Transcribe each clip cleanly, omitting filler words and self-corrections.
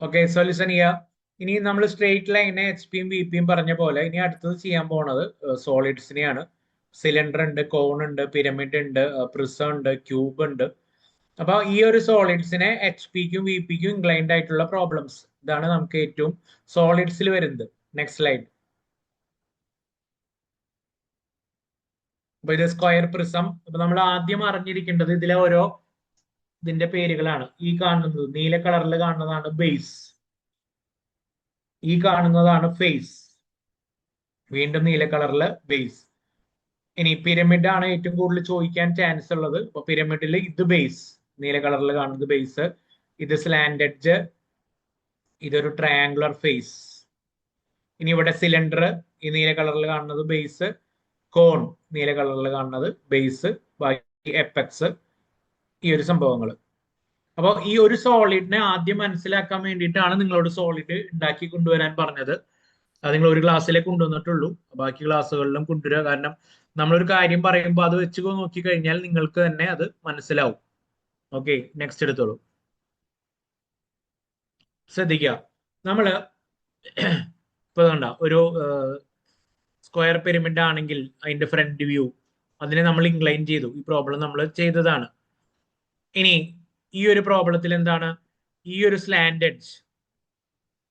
Okay, solution ചെയ്യാം. ഇനി നമ്മൾ സ്ട്രെയിറ്റ് ലൈനെ എച്ച് പിയും വി പിയും പറഞ്ഞ പോലെ ഇനി അടുത്തത് ചെയ്യാൻ പോണത് സോളിഡ്സിനെയാണ്. സിലിണ്ടർ ഉണ്ട്, കോൺ ഉണ്ട്, പിരമിഡ് ഉണ്ട്, പ്രിസം ഉണ്ട്, ക്യൂബ് ഉണ്ട്. അപ്പൊ ഈ ഒരു സോളിഡ്സിനെ എച്ച് പിക്കും വി പിക്കും ഇൻക്ലൈൻഡ് ആയിട്ടുള്ള പ്രോബ്ലംസ്, ഇതാണ് നമുക്ക് ഏറ്റവും സോളിഡ്സിൽ വരുന്നത്. Next slide. അപ്പൊ ഇത് സ്ക്വയർ പ്രിസം. അപ്പൊ നമ്മൾ ആദ്യം അറിഞ്ഞിരിക്കേണ്ടത് ഇതിലെ ഓരോ ഇതിന്റെ പേരുകളാണ്. ഈ കാണുന്നത് നീല കളറിൽ കാണുന്നതാണ് ബേസ്, ഈ കാണുന്നതാണ് ഫേസ്, വീണ്ടും നീല കളറില് ബേസ്. ഇനി പിരമിഡ് ആണ് ഏറ്റവും കൂടുതൽ ചോദിക്കാൻ ചാൻസ് ഉള്ളത്. അപ്പൊ പിരമിഡിൽ ഇത് ബേസ്, നീല കളറിൽ കാണുന്നത് ബേസ്, ഇത് സ്ലാൻഡ് എഡ്ജ്, ഇതൊരു ട്രയാങ്കുലർ ഫേസ്. ഇനി ഇവിടെ സിലിണ്ടർ, ഈ നീല കളറിൽ കാണുന്നത് ബേസ്, കോൺ നീല കളറിൽ കാണുന്നത് ബേസ്, ബാക്കി എപ്പെക്സ്, ഈ ഒരു സംഭവങ്ങൾ. അപ്പോൾ ഈ ഒരു സോളിഡിനെ ആദ്യം മനസ്സിലാക്കാൻ വേണ്ടിയിട്ടാണ് നിങ്ങളോട് സോളിഡ് ഉണ്ടാക്കി കൊണ്ടുവരാൻ പറഞ്ഞത്. അത് നിങ്ങൾ ഒരു ക്ലാസ്സിലേ കൊണ്ടുവന്നിട്ടുള്ളൂ, ബാക്കി ക്ലാസ്സുകളിലും കൊണ്ടുവരിക. കാരണം നമ്മളൊരു കാര്യം പറയുമ്പോൾ അത് വെച്ച് നോക്കി കഴിഞ്ഞാൽ നിങ്ങൾക്ക് തന്നെ അത് മനസ്സിലാവും. ഓക്കെ, നെക്സ്റ്റ് എടുത്തോളൂ. ശ്രദ്ധിക്കുക, നമ്മള് ഇപ്പൊ കണ്ട ഒരു സ്ക്വയർ പിരമിഡ് ആണെങ്കിൽ അതിന്റെ ഫ്രണ്ട് വ്യൂ അതിനെ നമ്മൾ ഇൻക്ലൈൻ ചെയ്തു. ഈ പ്രോബ്ലം നമ്മൾ ചെയ്തതാണ്. ഇനി ഈ ഒരു പ്രോബ്ലത്തിൽ എന്താണ്, ഈ ഒരു സ്ലാൻഡ് എഡ്ജ്,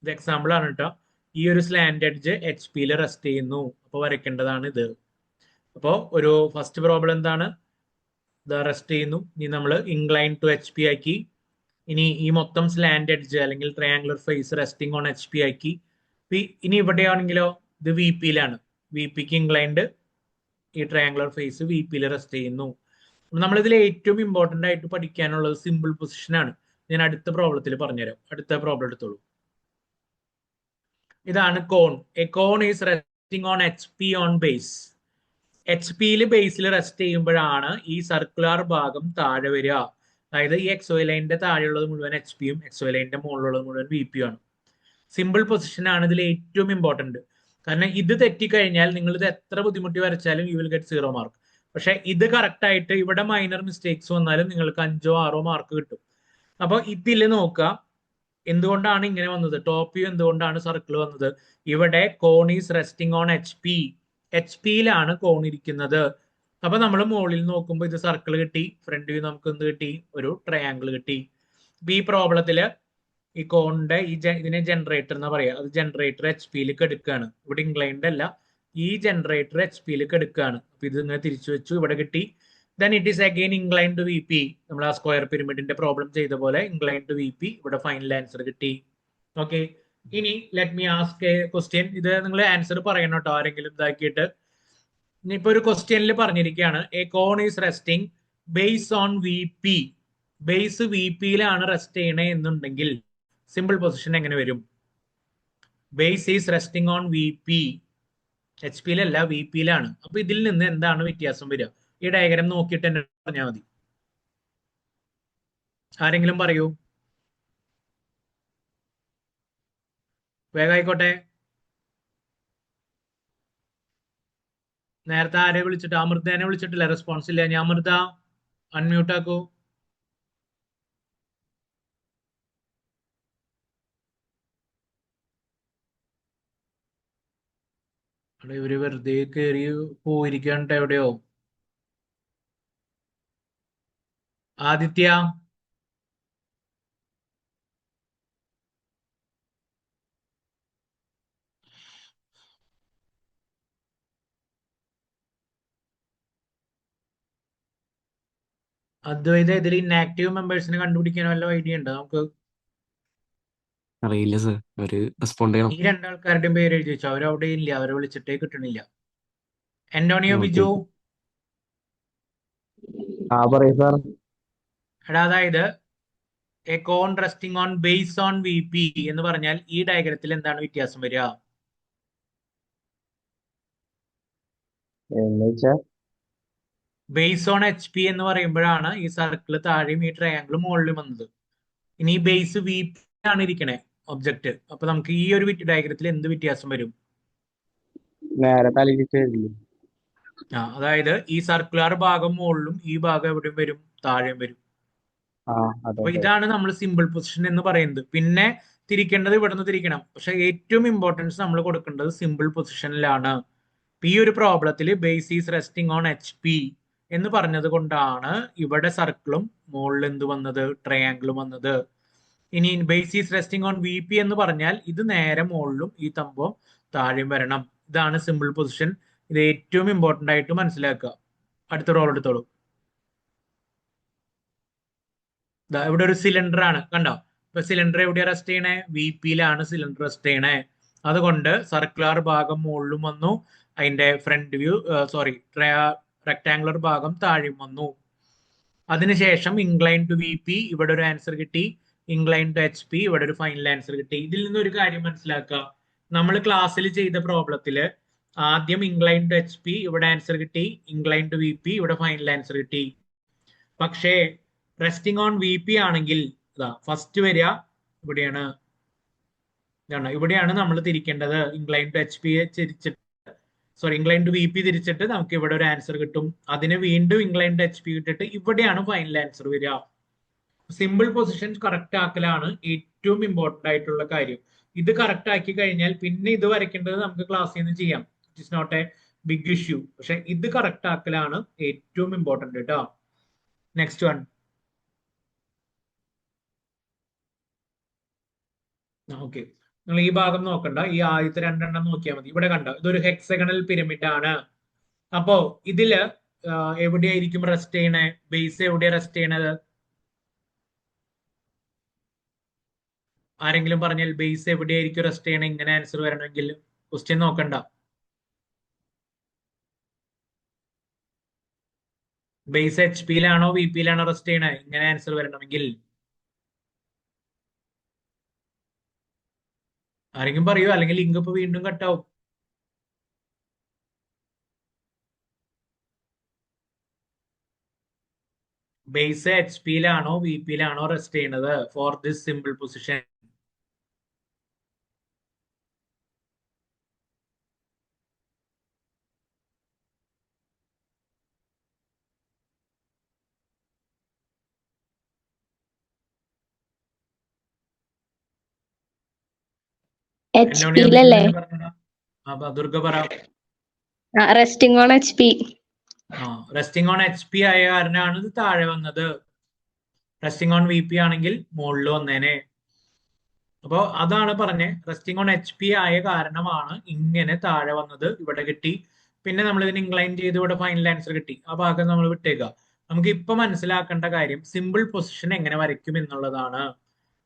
ഇത് എക്സാമ്പിൾ ആണ് കേട്ടോ, ഈ ഒരു സ്ലാൻഡ് എഡ്ജ് എച്ച് പിയിൽ റെസ്റ്റ് ചെയ്യുന്നു. അപ്പോൾ വരയ്ക്കേണ്ടതാണ് ഇത്. അപ്പോൾ ഒരു ഫസ്റ്റ് പ്രോബ്ലം എന്താണ്, ഇത് റെസ്റ്റ് ചെയ്യുന്നു. ഇനി നമ്മൾ ഇൻക്ലൈൻ ടു എച്ച് പി ആക്കി. ഇനി ഈ മൊത്തം സ്ലാൻഡ് എഡ്ജ് അല്ലെങ്കിൽ triangular face resting on H P ആക്കി. ഇനി ഇവിടെയാണെങ്കിലോ ഇത് വി പിയിലാണ്, വി പിക്ക് ഇൻക്ലൈൻഡ് ഈ ട്രയാങ്കുലർ ഫേസ് വി പിയിൽ റെസ്റ്റ് ചെയ്യുന്നു. നമ്മളിതിൽ ഏറ്റവും ഇമ്പോർട്ടന്റ് ആയിട്ട് പഠിക്കാനുള്ളത് സിമ്പിൾ പൊസിഷൻ ആണ്. ഞാൻ അടുത്ത പ്രോബ്ലത്തിൽ പറഞ്ഞുതരാം. അടുത്ത പ്രോബ്ലം എടുത്തോളൂ. ഇതാണ് cone. A cone is resting on H P on base. H പിയിൽ ബേസിൽ റെസ്റ്റ് ചെയ്യുമ്പോഴാണ് ഈ സർക്കുലർ ഭാഗം താഴെ വരിക. അതായത് ഈ എക്സ് ലൈനിന്റെ താഴെയുള്ളത് മുഴുവൻ എച്ച് പിയും എക്സ് ലൈനിന്റെ മുകളിലുള്ളത് മുഴുവൻ വി പിയും ആണ്. സിമ്പിൾ പൊസിഷൻ ആണ് ഇതിൽ ഏറ്റവും ഇമ്പോർട്ടന്റ്. കാരണം ഇത് തെറ്റിക്കഴിഞ്ഞാൽ നിങ്ങൾ ഇത് എത്ര ബുദ്ധിമുട്ടി വരച്ചാലും യു വിൽ ഗെറ്റ് 0 മാർക്ക്. പക്ഷെ ഇത് കറക്റ്റ് ആയിട്ട് ഇവിടെ മൈനർ മിസ്റ്റേക്സ് വന്നാലും നിങ്ങൾക്ക് 5 or 6 മാർക്ക് കിട്ടും. അപ്പൊ ഇതിൽ നോക്കുക, എന്തുകൊണ്ടാണ് ഇങ്ങനെ വന്നത്, ടോപ്പ് വ്യൂ എന്തുകൊണ്ടാണ് സർക്കിൾ വന്നത്. ഇവിടെ cone is resting on H P, H പിയിലാണ് കോൺ ഇരിക്കുന്നത്. അപ്പൊ നമ്മൾ മുകളിൽ നോക്കുമ്പോൾ ഇത് സർക്കിൾ കിട്ടി, ഫ്രണ്ട് വ്യൂ നമുക്ക് എന്ത് കിട്ടി, ഒരു ട്രയാങ്കിൾ കിട്ടി. ഈ പ്രോബ്ലത്തില് ഈ കോണിന്റെ ഇതിനെ ജനറേറ്റർ എന്ന് പറയാ, അത് ജനറേറ്റർ എച്ച് പിയിൽ എടുക്കുകയാണ്. ഇവിടെ ഇംഗ്ലൈൻഡ് അല്ല, ഈ ജനറേറ്റർ എച്ച് പിയിൽ എടുക്കുകയാണ്. അപ്പൊ ഇത് ഇങ്ങനെ തിരിച്ചു വെച്ചു, ഇവിടെ കിട്ടി. Then it is again incline to V P. നമ്മൾ ആ സ്ക്വയർ പിരമിഡിന്റെ പ്രോബ്ലം ചെയ്ത പോലെ ഇൻക്ലൈൻ ടു വി പി, ഇവിടെ ഫൈനൽ ആൻസർ കിട്ടി. ഓക്കെ, ഇനി let me ask a question. ഇത് നിങ്ങൾ ആൻസർ പറയണം കേട്ടോ, ആരെങ്കിലും ഇതാക്കിയിട്ട്. ഇനിയിപ്പോ ഒരു ക്വസ്റ്റ്യനിൽ പറഞ്ഞിരിക്കുകയാണ്, a cone is resting base on V P. Base V പിയിലാണ് റെസ്റ്റ് ചെയ്യണേ എന്നുണ്ടെങ്കിൽ സിമ്പിൾ പൊസിഷൻ എങ്ങനെ വരും. Base is resting on V P, H പിയിലല്ല വി പിയിലാണ്. അപ്പൊ ഇതിൽ നിന്ന് എന്താണ് വ്യത്യാസം വരിക? ഈ ഡയഗ്രാം നോക്കിയിട്ട് തന്നെ പറഞ്ഞാൽ മതി. ആരെങ്കിലും പറയൂ, വേഗമായിക്കോട്ടെ. നേരത്തെ ആരെ വിളിച്ചിട്ട്, അമൃതേനെ വിളിച്ചിട്ടില്ല, റെസ്പോൺസ് ഇല്ല. ഞാൻ അമൃത അൺമ്യൂട്ട് ആക്കൂ. അവിടെ ഇവര് വെറുതെ കയറി പോയിരിക്കാണ്ട് എവിടെയോ. ആദിത്യ, അദ്വൈത, ഇതിൽ ഇൻആക്റ്റീവ് മെമ്പേഴ്സിനെ കണ്ടുപിടിക്കാൻ വല്ല ഐഡിയ ഉണ്ടോ നമുക്ക്? അറിയില്ല സർ, അവര് റെസ്പോണ്ട് ചെയ്യണം. ഈ രണ്ടാൾക്കാരുടെയും പേര് എഴുതി വെച്ചോ, അവരവിടെ ഇല്ല, അവരെ വിളിച്ചിട്ടേ കിട്ടണില്ല. Antonio, okay Biju. ഓക്കെ. പറയൂ സാർ. എടാ, അതായത് a cone resting on base on V P എന്ന് പറഞ്ഞാൽ ഈ ഡയഗ്രത്തിൽ എന്താണ് വ്യത്യാസം വരിക? ബേസ് ഓൺ എച്ച് പി എന്ന് പറയുമ്പോഴാണ് ഈ സർക്കിൾ താഴെയും ഈ ട്രയാങ്കിൾ മുകളിലും വന്നത്. ഇനി ഈ ബേസ് വി പി ആണ് ഇരിക്കണേ ഒബ്ജക്റ്റ്. അപ്പൊ നമുക്ക് ഈ ഒരു ഡയഗ്രത്തിൽ എന്ത് വ്യത്യാസം വരും? നേരെ തലയിട്ട് വരില്ലേ? അതായത് ഈ സർക്കുലർ ഭാഗം മുകളിലും ഈ ഭാഗം എവിടെയും വരും, താഴെയും വരും. അപ്പൊ അതെ. ഇതാണ് നമ്മൾ സിമ്പിൾ പൊസിഷൻ എന്ന് പറയുന്നത്. പിന്നെ തിരിക്കേണ്ടത് ഇവിടുന്ന് തിരിക്കണം. പക്ഷെ ഏറ്റവും ഇമ്പോർട്ടൻസ് നമ്മൾ കൊടുക്കേണ്ടത് സിമ്പിൾ പൊസിഷനിലാണ്. ഈ ഒരു പ്രോബ്ലത്തിൽ base is resting on H P എന്ന് പറഞ്ഞത് കൊണ്ടാണ് ഇവിടെ സർക്കിളും മുകളിൽ എന്ത് വന്നത്, ട്രയാങ്കിളും വന്നത്. ഇനി base is resting on V P എന്ന് പറഞ്ഞാൽ ഇത് നേരെ മുകളിലും ഈ സംഭവം താഴെയും വരണം. ഇതാണ് സിമ്പിൾ പൊസിഷൻ. ഇത് ഏറ്റവും ഇമ്പോർട്ടന്റ് ആയിട്ട് മനസ്സിലാക്കുക. അടുത്ത റോൾ എടുത്തോളൂ. ഇവിടെ ഒരു സിലിണ്ടർ ആണ്, കണ്ടോ? ഇപ്പൊ സിലിണ്ടർ എവിടെയാ റെസ്റ്റ് ചെയ്യണേ? വി പിയിലാണ് സിലിണ്ടർ റെസ്റ്റ് ചെയ്യണേ. അതുകൊണ്ട് സർക്കുലർ ഭാഗം മുകളിലും വന്നു, അതിന്റെ ഫ്രണ്ട് വ്യൂ റെക്ടാങ്കുലർ ഭാഗം താഴെയും വന്നു. അതിനുശേഷം ഇൻക്ലൈൻ ടു വി പി ഇവിടെ ഒരു ആൻസർ കിട്ടി, ഇൻക്ലൈൻ ടു എച്ച് പി ഇവിടെ ഒരു ഫൈനൽ ആൻസർ കിട്ടി. ഇതിൽ നിന്ന് ഒരു കാര്യം മനസ്സിലാക്കുക, നമ്മൾ ക്ലാസ്സിൽ ചെയ്ത പ്രോബ്ലത്തില് ആദ്യം ഇൻക്ലൈൻ ടു എച്ച് പി ഇവിടെ ആൻസർ കിട്ടി, ഇൻക്ലൈൻ ടു വി പി ഇവിടെ ഫൈനൽ ആൻസർ കിട്ടി. പക്ഷേ റെസ്റ്റിംഗ് ഓൺ വി പി ആണെങ്കിൽ ഫസ്റ്റ് വരിക ഇവിടെയാണ്, ഇവിടെയാണ് നമ്മൾ തിരിക്കേണ്ടത്. ഇൻക്ലൈൻ ടു എച്ച് പി തിരിച്ചിട്ട് ഇൻക്ലൈൻ ടു വി പി തിരിച്ചിട്ട് നമുക്ക് ഇവിടെ ഒരു ആൻസർ കിട്ടും. അതിന് വീണ്ടും ഇൻക്ലൈൻ ടു എച്ച് പി ഇട്ടിട്ട് ഇവിടെയാണ് ഫൈനൽ ആൻസർ വരിക. സിമ്പിൾ പൊസിഷൻ കറക്റ്റ് ആക്കലാണ് ഏറ്റവും ഇമ്പോർട്ടന്റ് ആയിട്ടുള്ള കാര്യം. ഇത് കറക്റ്റ് ആക്കി കഴിഞ്ഞാൽ പിന്നെ ഇത് വരയ്ക്കേണ്ടത് നമുക്ക് ക്ലാസ്സിൽ നിന്ന് ചെയ്യാം. It is not a big issue. പക്ഷെ ഇത് കറക്റ്റ് ആക്കലാണ് ഏറ്റവും ഇമ്പോർട്ടന്റ് കേട്ടോ. Next one. ഓക്കെ, നിങ്ങൾ ഈ ഭാഗം നോക്കണ്ട, ഈ ആദ്യത്തെ രണ്ടെണ്ണം നോക്കിയാൽ മതി. ഇവിടെ കണ്ട ഇതൊരു ഹെക്സഗണൽ പിരമിഡ് ആണ്. അപ്പോ ഇതില് എവിടെയായിരിക്കും റെസ്റ്റ് ചെയ്യണേ? ബേസ് എവിടെയാ റെസ്റ്റ് ചെയ്യണത്? ആരെങ്കിലും പറഞ്ഞാൽ ബേസ് എവിടെയായിരിക്കും റെസ്റ്റ് ചെയ്യണേ? ഇങ്ങനെ ആൻസർ വരണമെങ്കിൽ ക്വസ്റ്റ്യൻ നോക്കണ്ട. ബേസ് എച്ച് പിയിലാണോ വി പിയിലാണോ റെസ്റ്റ് ചെയ്യണേ? ഇങ്ങനെ ആൻസർ വരണമെങ്കിൽ ആരെങ്കിലും പറയൂ, അല്ലെങ്കിൽ ലിങ്ക് ഇപ്പൊ വീണ്ടും കട്ടാവും. ബേസ് എച്ച് പിയിലാണോ വി പിയിലാണോ റെസ്റ്റ് ചെയ്യണത് for this simple position? H പിയിലല്ലേ? ദുർഗ പറ. Resting on H P. Resting on H P ആയ കാരണമാണ് ഇത് താഴെ വന്നത്. റെസ്റ്റിംഗ് ഓൺ വി പി ആണെങ്കിൽ മുകളിൽ വന്നേനെ. അപ്പോ അതാണ് പറഞ്ഞേ, റെസ്റ്റിംഗ് ഓൺ എച്ച് പി ആയ കാരണമാണ് ഇങ്ങനെ താഴെ വന്നത്. ഇവിടെ കിട്ടി, പിന്നെ നമ്മൾ ഇതിന് ഇൻക്ലൈൻ ചെയ്ത് ഇവിടെ ഫൈനൽ ആൻസർ കിട്ടി. ആ ഭാഗം നമ്മൾ വിട്ടേക്കുക. നമുക്ക് ഇപ്പൊ മനസ്സിലാക്കേണ്ട കാര്യം സിമ്പിൾ പൊസിഷൻ എങ്ങനെ വരയ്ക്കും എന്നുള്ളതാണ്.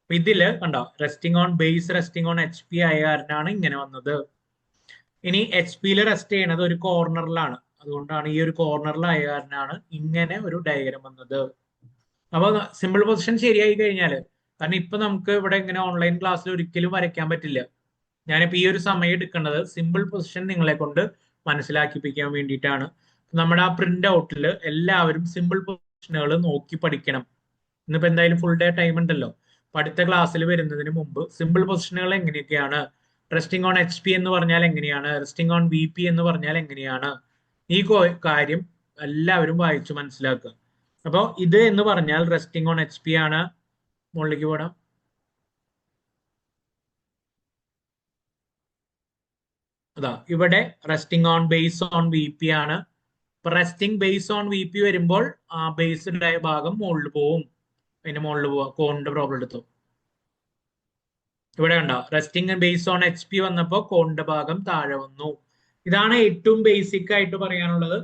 ഇതില് കണ്ടോ, resting on base resting on H P ആയ കാരണമാണ് ഇങ്ങനെ വന്നത്. ഇനി എച്ച് പിയിൽ റെസ്റ്റ് ചെയ്യണത് ഒരു കോർണറിലാണ്, അതുകൊണ്ടാണ് ഈ ഒരു കോർണറിലായ കാരണമാണ് ഇങ്ങനെ ഒരു ഡയഗ്രം വന്നത്. അപ്പൊ സിമ്പിൾ പൊസിഷൻ ശരിയായി കഴിഞ്ഞാൽ, കാരണം ഇപ്പൊ നമുക്ക് ഇവിടെ ഇങ്ങനെ ഓൺലൈൻ ക്ലാസ്സിൽ ഒരിക്കലും വരയ്ക്കാൻ പറ്റില്ല. ഞാനിപ്പോ ഈ ഒരു സമയം എടുക്കുന്നത് സിമ്പിൾ പൊസിഷൻ നിങ്ങളെ കൊണ്ട് മനസ്സിലാക്കിപ്പിക്കാൻ വേണ്ടിയിട്ടാണ്. നമ്മുടെ ആ പ്രിന്റ് ഔട്ടിൽ എല്ലാവരും സിമ്പിൾ പൊസിഷനുകൾ നോക്കി പഠിക്കണം. ഇന്നിപ്പോ എന്തായാലും ഫുൾ ഡേ ടൈം ഉണ്ടല്ലോ. അപ്പൊ അടുത്ത ക്ലാസ്സിൽ വരുന്നതിന് മുമ്പ് സിമ്പിൾ പൊസിഷനുകൾ എങ്ങനെയൊക്കെയാണ്, റെസ്റ്റിംഗ് ഓൺ എച്ച് പി എന്ന് പറഞ്ഞാൽ എങ്ങനെയാണ്, റെസ്റ്റിംഗ് ഓൺ വി പി എന്ന് പറഞ്ഞാൽ എങ്ങനെയാണ്, ഈ കാര്യം എല്ലാവരും വായിച്ചു മനസ്സിലാക്കുക. അപ്പോൾ ഇത് എന്ന് പറഞ്ഞാൽ റെസ്റ്റിംഗ് ഓൺ എച്ച് പി ആണ്. മുകളിലേക്ക് പോടാം. അതാ ഇവിടെ resting on base on V P ആണ്. Resting base on V P വരുമ്പോൾ ആ ബേസ്ഡ് ആയ ഭാഗം മുകളിൽ പോവും. അതിന്റെ മുകളിൽ പോവാ. കോണിന്റെ പ്രോബ്ലം എടുത്തു. ഇവിടെ കണ്ടോ, resting base on H P വന്നപ്പോ കോണിന്റെ ഭാഗം താഴെ വന്നു. ഇതാണ് ഏറ്റവും ബേസിക് ആയിട്ട് പറയാനുള്ളത്.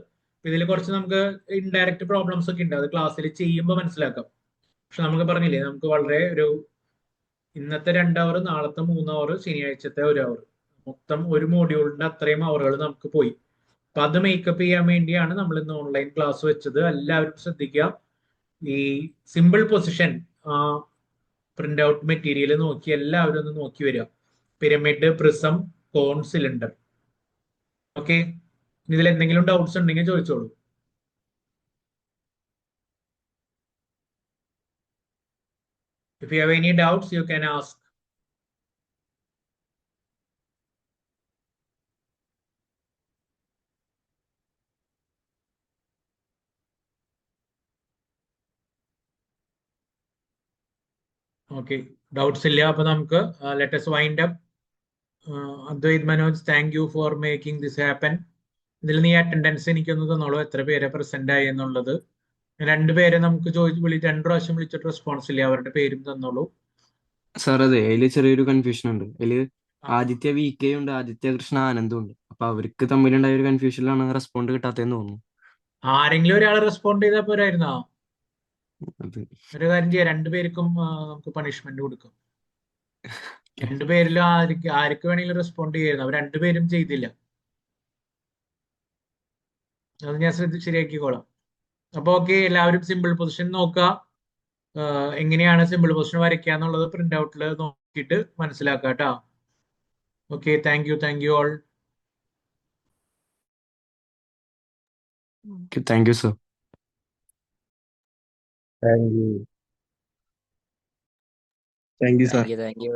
ഇതിൽ കുറച്ച് നമുക്ക് ഇൻഡയറക്റ്റ് പ്രോബ്ലംസ് ഒക്കെ ഉണ്ട്, അത് ക്ലാസ്സിൽ ചെയ്യുമ്പോൾ മനസ്സിലാക്കാം. പക്ഷെ നമുക്ക് പറഞ്ഞില്ലേ, നമുക്ക് വളരെ ഇന്നത്തെ 2 അവർ, നാളത്തെ 3 അവർ, ശനിയാഴ്ചത്തെ 1 അവർ, മൊത്തം ഒരു മോഡ്യൂളിന്റെ അത്രയും അവറുകൾ നമുക്ക് പോയി. അപ്പൊ അത് മേക്കപ്പ് ചെയ്യാൻ വേണ്ടിയാണ് നമ്മൾ ഇന്ന് ഓൺലൈൻ ക്ലാസ് വെച്ചത്. എല്ലാവരും ശ്രദ്ധിക്കുക. ഈ simple position print out material നോക്കി എല്ലാവരും ഒന്ന് നോക്കി വരിക. പിരമിഡ്, പ്രിസം, കോൺ, സിലിണ്ടർ. ഓക്കെ, ഇതിൽ എന്തെങ്കിലും ഡൗട്ട്സ് ഉണ്ടെങ്കിൽ ചോദിച്ചോളൂ. If you have any doubts, you can ask. ഓക്കെ, ഡൗട്ട്സ് ഇല്ല. അപ്പൊ നമുക്ക് let's wind up. Advait, Manoj, thank you for making this happen. ഇതിൽ നീ അറ്റൻഡൻസ് എനിക്കൊന്ന് തന്നോളൂ, എത്ര പേര് പ്രസന്റ് ആയി എന്നുള്ളത്. രണ്ടുപേരെ നമുക്ക് രണ്ട് പ്രാവശ്യം വിളിച്ചിട്ട് റെസ്പോൺസ് ഇല്ല, അവരുടെ പേരും തന്നോളൂ. സാർ അതെ, അതില് ചെറിയൊരു കൺഫ്യൂഷൻ ഉണ്ട്. അതില് ആ, ആദിത്യ വി കെ ഉണ്ട്, ആദിത്യ കൃഷ്ണ ആനന്ദും ഉണ്ട്. അപ്പൊ അവർക്ക് തമ്മിലുണ്ടായ ഒരു കൺഫ്യൂഷനിലാണ് റെസ്പോണ്ട് കിട്ടാത്തതെന്ന് തോന്നുന്നു. ആരെങ്കിലും ഒരാൾ റെസ്പോണ്ട് ചെയ്താൽ പോരായിരുന്നോ? അത് ഒരു കാര്യം ചെയ്യാം, രണ്ടുപേർക്കും നമുക്ക് പണിഷ്മെന്റ് കൊടുക്കും. രണ്ടുപേരിലും ആർക്ക് വേണമെങ്കിലും റെസ്പോണ്ട് ചെയ്യായിരുന്നു, അവർ രണ്ടുപേരും ചെയ്തില്ല. അത് ഞാൻ ശരിയാക്കിക്കോളാം. അപ്പൊ ഓക്കെ, എല്ലാവരും സിമ്പിൾ പൊസിഷൻ നോക്കുക. എങ്ങനെയാണ് സിമ്പിൾ പൊസിഷൻ വരയ്ക്കുക എന്നുള്ളത് പ്രിന്റ് ഔട്ടിൽ നോക്കിയിട്ട് മനസ്സിലാക്കുക കേട്ടോ. Okay, thank you all. Thank you sir. Thank you. Thank you sir. Thank you.